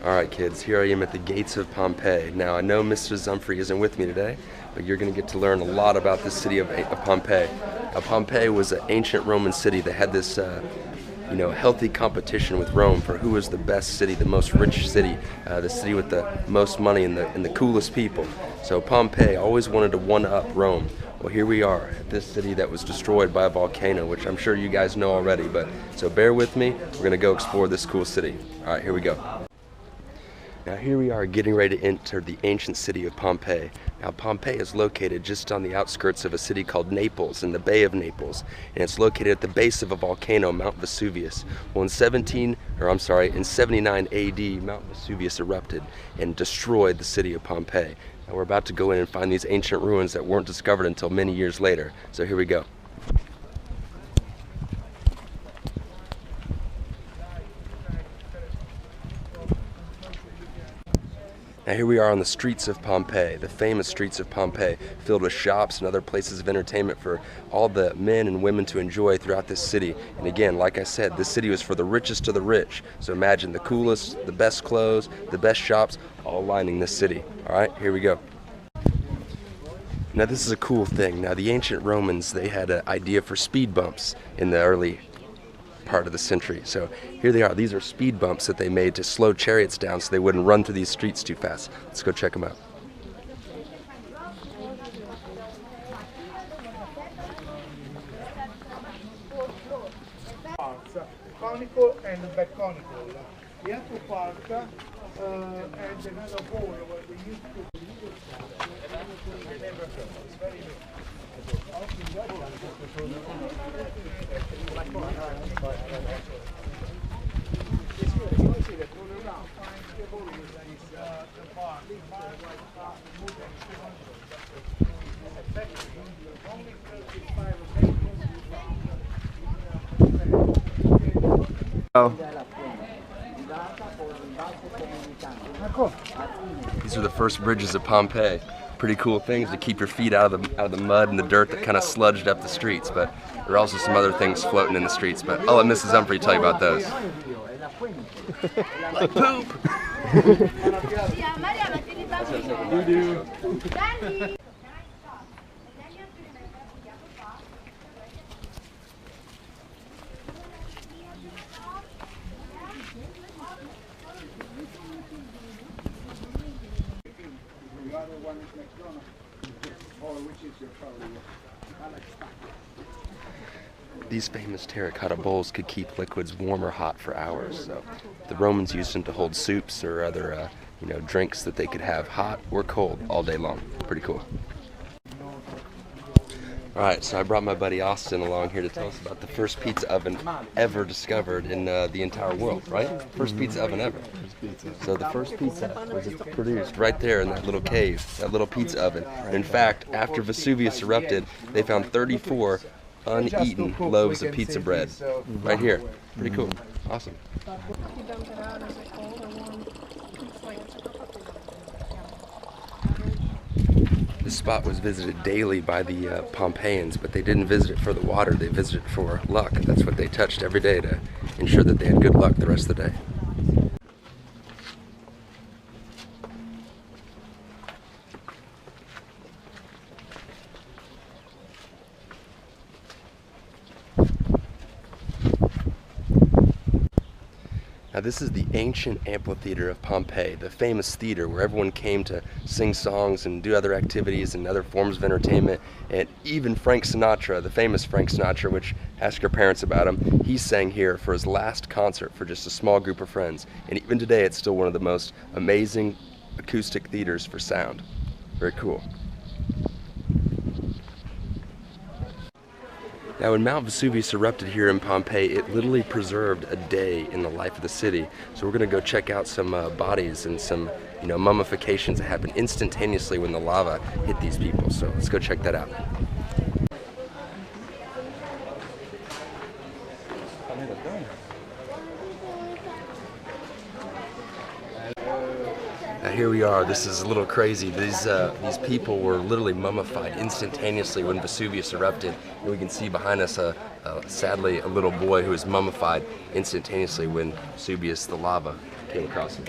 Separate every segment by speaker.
Speaker 1: Alright kids, here I am at the gates of Pompeii. Now I know Mr. Umphrey isn't with me today, but you're going to get to learn a lot about the city of Pompeii. Pompeii was an ancient Roman city that had this healthy competition with Rome for who was the best city, the most rich city, the city with the most money and the coolest people. So Pompeii always wanted to one-up Rome. Well, here we are at this city that was destroyed by a volcano, which I'm sure you guys know already, but so bear with me, we're going to go explore this cool city. Alright, here we go. Now here we are getting ready to enter the ancient city of Pompeii. Now Pompeii is located just on the outskirts of a city called Naples in the Bay of Naples, and it's located at the base of a volcano, Mount Vesuvius. Well, in 79 AD, Mount Vesuvius erupted and destroyed the city of Pompeii. Now we're about to go in and find these ancient ruins that weren't discovered until many years later. So here we go. Now here we are on the streets of Pompeii, the famous streets of Pompeii, filled with shops and other places of entertainment for all the men and women to enjoy throughout this city. And again, like I said, this city was for the richest of the rich. So imagine the coolest, the best clothes, the best shops, all lining this city. All right, here we go. Now this is a cool thing. Now the ancient Romans, they had an idea for speed bumps in the early part of the century. So here they are. These are speed bumps that they made to slow chariots down so they wouldn't run through these streets too fast. Let's go check them out.
Speaker 2: Conical and back conical. The upper part and another hole where we used to.
Speaker 1: These are the first bridges of Pompeii. Pretty cool things to keep your feet out of the mud and the dirt that kind of sludged up the streets, but there are also some other things floating in the streets, but I'll let Mrs. Umphrey tell you about those. Like poop! These famous terracotta bowls could keep liquids warm or hot for hours. So the Romans used them to hold soups or other drinks that they could have hot or cold all day long. Pretty cool. Alright, so I brought my buddy Austin along here to tell us about the first pizza oven ever discovered in the entire world, right? First pizza oven ever. So the first pizza was produced right there in that little cave, that little pizza oven. And in fact, after Vesuvius erupted, they found 34 uneaten loaves of pizza bread right here. Pretty cool. Awesome. This spot was visited daily by the Pompeians, but they didn't visit it for the water, they visited it for luck. That's what they touched every day to ensure that they had good luck the rest of the day. Now this is the ancient amphitheater of Pompeii, the famous theater where everyone came to sing songs and do other activities and other forms of entertainment. And even Frank Sinatra, the famous Frank Sinatra, which ask your parents about him, he sang here for his last concert for just a small group of friends. And even today it's still one of the most amazing acoustic theaters for sound. Very cool. Now when Mount Vesuvius erupted here in Pompeii, it literally preserved a day in the life of the city. So we're going to go check out some bodies and some mummifications that happened instantaneously when the lava hit these people. So let's go check that out. Now here we are. This is a little crazy. These people were literally mummified instantaneously when Vesuvius erupted. And we can see behind us, sadly, a little boy who was mummified instantaneously when Vesuvius, the lava, came across him.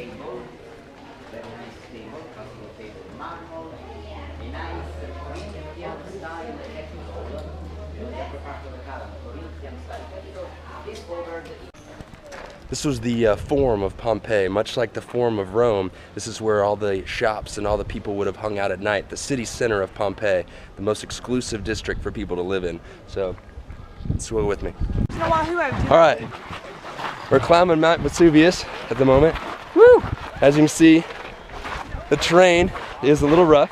Speaker 1: This was the Forum of Pompeii. Much like the Forum of Rome, this is where all the shops and all the people would have hung out at night. The city center of Pompeii, the most exclusive district for people to live in. So, swim with me. All right, we're climbing Mount Vesuvius at the moment. Woo! As you can see, the terrain is a little rough,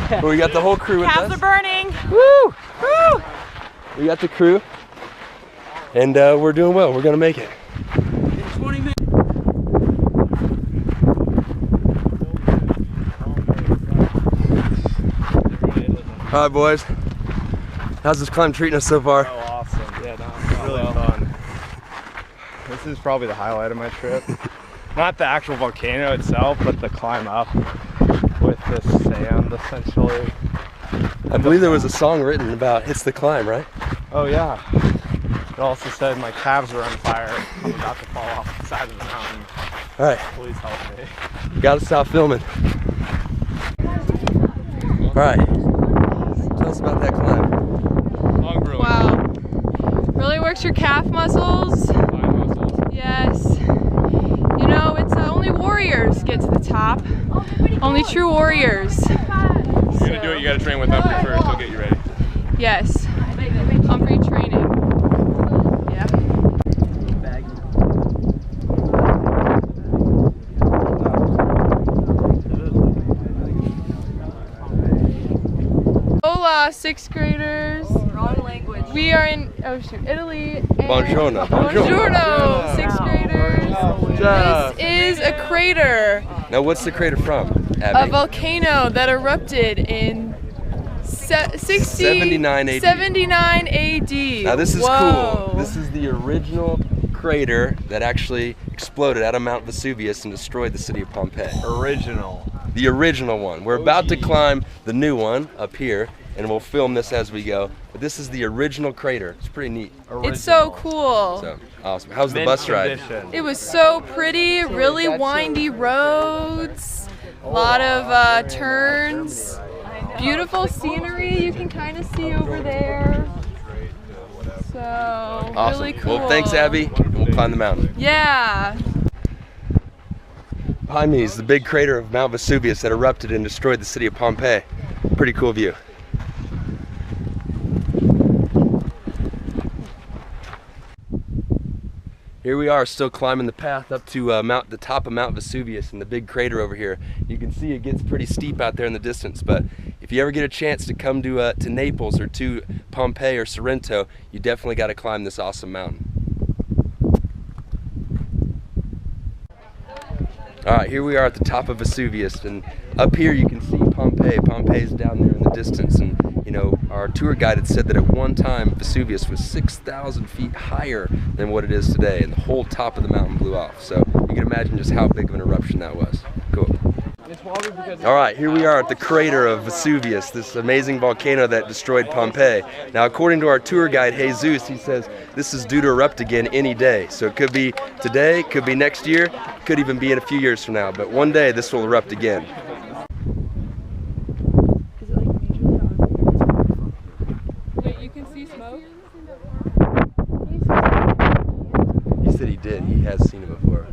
Speaker 1: but we got the whole crew with us.
Speaker 3: Calves are burning.
Speaker 1: Woo! Woo! We got the crew, and we're doing well. We're gonna make it. All right, boys. How's this climb treating us so far?
Speaker 4: Oh, awesome. Yeah, no, really fun. This is probably the highlight of my trip. Not the actual volcano itself, but the climb up with the sand, essentially.
Speaker 1: I believe there was a song written about "It's the Climb," right?
Speaker 4: Oh, yeah. It also said my calves are on fire. I'm about to fall off the side of the mountain.
Speaker 1: All right.
Speaker 4: Please help me.
Speaker 1: Gotta stop filming. All right. Tell us about that climb.
Speaker 3: Wow. Really works your calf muscles. Yes. You know, it's only warriors get to the top. Only true warriors.
Speaker 5: You're gonna do it, you gotta train with Umphrey first, he'll get you ready.
Speaker 3: Yes. Umphrey training. Yeah. Hola, 6th graders.
Speaker 6: Wrong language.
Speaker 3: We are in Italy. And
Speaker 1: Buongiorno.
Speaker 3: Buongiorno, 6th graders. This is a crater.
Speaker 1: Now, what's the crater from,
Speaker 3: A
Speaker 1: Abby?
Speaker 3: volcano that erupted in
Speaker 1: 79 AD.
Speaker 3: 79 AD.
Speaker 1: Now, this is
Speaker 3: Whoa.
Speaker 1: cool. This is the original crater that actually exploded out of Mount Vesuvius and destroyed the city of Pompeii.
Speaker 4: Original.
Speaker 1: The original one. We're about to climb the new one up here, and we'll film this as we go. But this is the original crater. It's pretty neat.
Speaker 3: It's so cool.
Speaker 1: So awesome. How's the bus ride?
Speaker 3: It was so pretty, really windy roads, a lot of turns, beautiful scenery you can kind of see over there. So,
Speaker 1: Awesome.
Speaker 3: really cool.
Speaker 1: Well, thanks, Abby, and we'll climb the mountain.
Speaker 3: Yeah.
Speaker 1: Behind me is the big crater of Mount Vesuvius that erupted and destroyed the city of Pompeii. Pretty cool view. Here we are, still climbing the path up to the top of Mount Vesuvius and the big crater over here. You can see it gets pretty steep out there in the distance, but if you ever get a chance to come to Naples or to Pompeii or Sorrento, you definitely got to climb this awesome mountain. All right, here we are at the top of Vesuvius, and up here you can see Pompeii. Pompeii's down there in the distance, and you know, our tour guide had said that at one time Vesuvius was 6,000 feet higher than what it is today, and the whole top of the mountain blew off. So you can imagine just how big of an eruption that was. Cool. All right, here we are at the crater of Vesuvius, this amazing volcano that destroyed Pompeii. Now, according to our tour guide, Jesus, he says this is due to erupt again any day. So it could be today, could be next year, could even be in a few years from now, but one day this will erupt again.
Speaker 3: Wait, you can see smoke?
Speaker 1: He said he did, he has seen it before.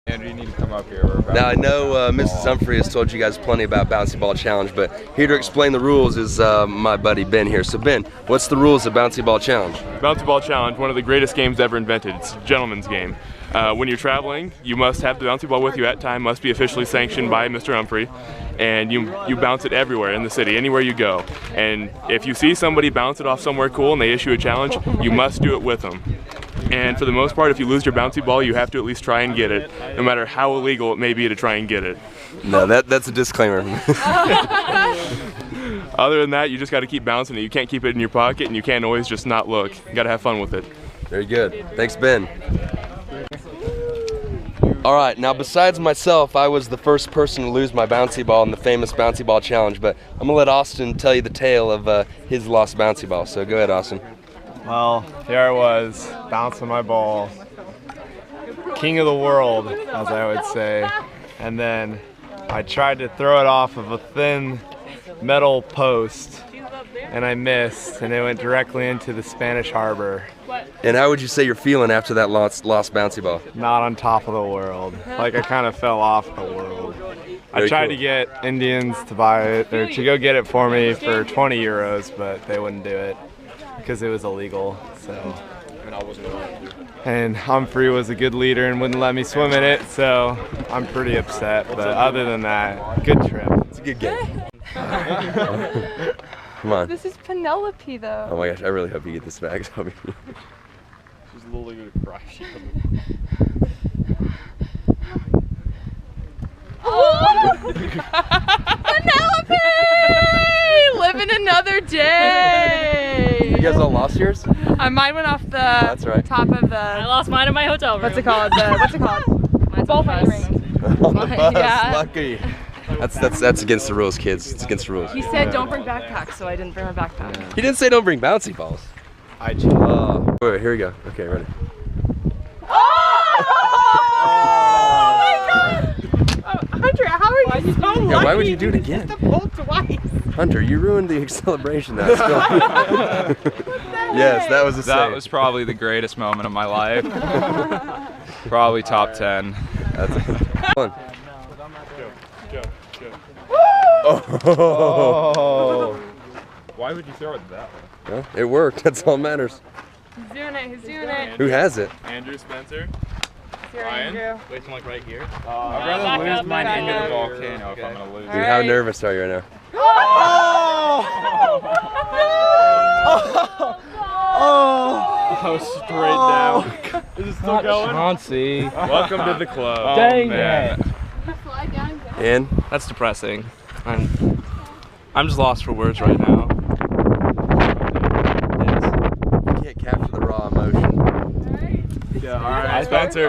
Speaker 5: Andrew, you need to come up here. We're about
Speaker 1: Now I know Mrs. Umphrey has told you guys plenty about Bouncy Ball Challenge, but here to explain the rules is my buddy Ben here. So Ben, what's the rules of Bouncy Ball Challenge?
Speaker 5: Bouncy Ball Challenge, one of the greatest games ever invented. It's a gentleman's game. When you're traveling, you must have the bouncy ball with you at time, must be officially sanctioned by Mr. Umphrey, and you bounce it everywhere in the city, anywhere you go. And if you see somebody bounce it off somewhere cool and they issue a challenge, you must do it with them. And for the most part, if you lose your bouncy ball, you have to at least try and get it, no matter how illegal it may be to try and get it.
Speaker 1: No, that's a disclaimer.
Speaker 5: Other than that, you just got to keep bouncing it. You can't keep it in your pocket, and you can't always just not look. You got to have fun with it.
Speaker 1: Very good. Thanks, Ben. All right, now besides myself, I was the first person to lose my bouncy ball in the famous Bouncy Ball Challenge, but I'm gonna let Austin tell you the tale of his lost bouncy ball. So go ahead, Austin.
Speaker 4: Well, here I was, bouncing my ball. king of the world, as I would say. And then I tried to throw it off of a thin metal post, and I missed, and it went directly into the Spanish Harbor.
Speaker 1: And how would you say you're feeling after that lost bouncy ball?
Speaker 4: Not on top of the world. Like I kind of fell off the world. I tried to get Indians to buy it, or to go get it for me for 20 euros, but they wouldn't do it because it was illegal. So. And Umphrey was a good leader and wouldn't let me swim in it, so I'm pretty upset. But other than that, good trip.
Speaker 1: It's a good game. Come on.
Speaker 3: This is Penelope, though.
Speaker 1: Oh my gosh, I really hope you get this back.
Speaker 5: She's literally gonna cry.
Speaker 3: Penelope! Living another day!
Speaker 1: You guys all lost yours?
Speaker 3: Mine went off the
Speaker 1: That's right.
Speaker 3: top of the...
Speaker 6: I lost mine in my hotel room.
Speaker 3: What's it called? What's it called?
Speaker 6: Mine's on the bus.
Speaker 1: On the bus,
Speaker 3: Yeah.
Speaker 1: lucky. That's against the rules, kids. It's against the rules.
Speaker 6: He said don't bring backpacks, so I didn't bring my backpack.
Speaker 1: He didn't say don't bring bouncy balls.
Speaker 4: I just.
Speaker 1: Wait, here we go. Okay, ready.
Speaker 3: Hunter, how are you so lucky?
Speaker 1: Yeah, why would you do it again?
Speaker 3: The pole twice.
Speaker 1: Hunter, you ruined the celebration. Yes, that was a
Speaker 7: That
Speaker 1: save.
Speaker 7: was probably the greatest moment of my life. Probably top 10.
Speaker 1: That's fun.
Speaker 4: Oh.
Speaker 5: Why would you throw it that way?
Speaker 1: Well, it worked. That's all that matters.
Speaker 3: He's doing it, he's doing it.
Speaker 1: Who has it?
Speaker 5: Andrew Spencer.
Speaker 3: Here,
Speaker 5: Ryan?
Speaker 3: Andrew.
Speaker 7: Wait, like right here?
Speaker 5: I'd rather
Speaker 6: back
Speaker 5: lose
Speaker 6: up,
Speaker 5: mine
Speaker 6: back
Speaker 5: into the
Speaker 6: up.
Speaker 5: volcano if I'm gonna lose.
Speaker 1: Dude, how nervous are you right now?
Speaker 5: Oh, straight down. Is it still going?
Speaker 7: Chauncey.
Speaker 5: Welcome to the club.
Speaker 7: Dang
Speaker 5: man.
Speaker 1: And
Speaker 7: That's depressing. I'm just lost for words right now.
Speaker 1: you can't capture the raw emotion.
Speaker 5: Yeah, all right, Spencer.